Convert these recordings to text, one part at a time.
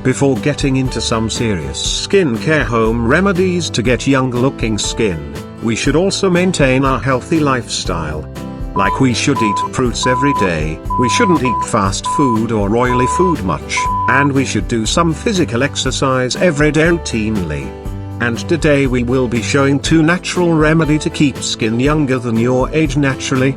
Before getting into some serious skincare home remedies to get younger looking skin, we should also maintain our healthy lifestyle. Like we should eat fruits every day, we shouldn't eat fast food or oily food much, and we should do some physical exercise every day routinely. And today we will be showing 2 natural remedies to keep skin younger than your age naturally.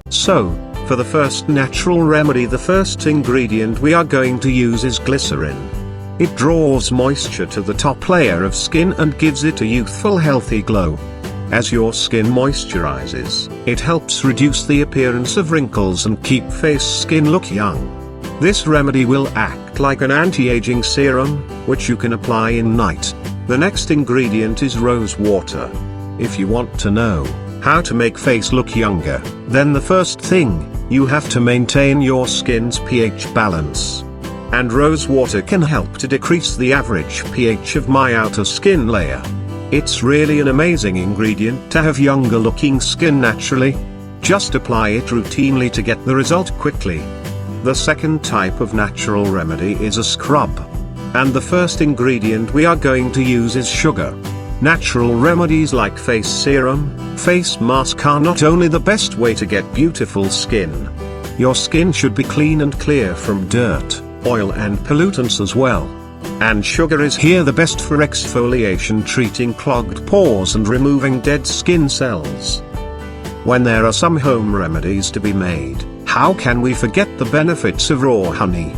So, for the first natural remedy, the first ingredient we are going to use is glycerin. It draws moisture to the top layer of skin and gives it a youthful, healthy glow. As your skin moisturizes, it helps reduce the appearance of wrinkles and keep face skin look young. This remedy will act like an anti-aging serum, which you can apply in night. The next ingredient is rose water. If you want to know how to make face look younger, then the first thing, you have to maintain your skin's pH balance. And rose water can help to decrease the average pH of my outer skin layer. It's really an amazing ingredient to have younger looking skin naturally. Just apply it routinely to get the result quickly. The second type of natural remedy is a scrub. And the first ingredient we are going to use is sugar. Natural remedies like face serum, face mask are not only the best way to get beautiful skin. Your skin should be clean and clear from dirt, oil and pollutants as well. And sugar is here the best for exfoliation, treating clogged pores and removing dead skin cells. When there are some home remedies to be made, how can we forget the benefits of raw honey?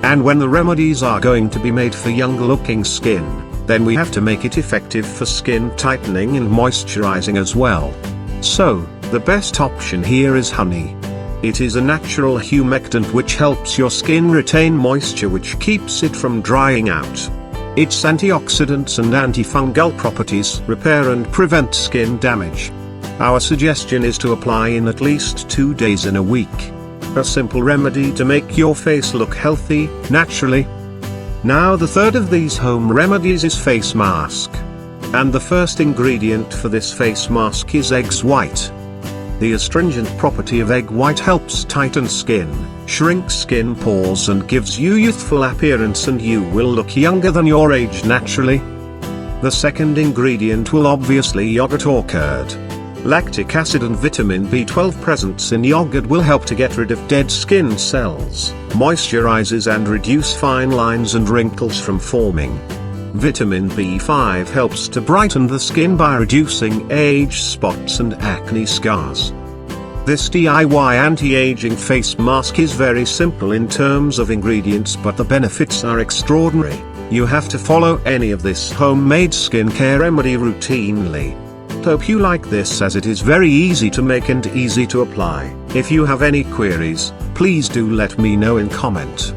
And when the remedies are going to be made for younger looking skin, then we have to make it effective for skin tightening and moisturizing as well. So, the best option here is honey. It is a natural humectant which helps your skin retain moisture, which keeps it from drying out. Its antioxidants and antifungal properties repair and prevent skin damage. Our suggestion is to apply in at least 2 days in a week. A simple remedy to make your face look healthy, naturally. Now the third of these home remedies is face mask. And the first ingredient for this face mask is egg white. The astringent property of egg white helps tighten skin, shrink skin pores and gives you youthful appearance, and you will look younger than your age naturally. The second ingredient will obviously yogurt or curd. Lactic acid and vitamin B12 present in yogurt will help to get rid of dead skin cells, moisturizes and reduce fine lines and wrinkles from forming. Vitamin B5 helps to brighten the skin by reducing age spots and acne scars. This DIY anti-aging face mask is very simple in terms of ingredients, but the benefits are extraordinary. You have to follow any of this homemade skincare remedy routinely. Hope you like this, as it is very easy to make and easy to apply. If you have any queries, please do let me know in comment.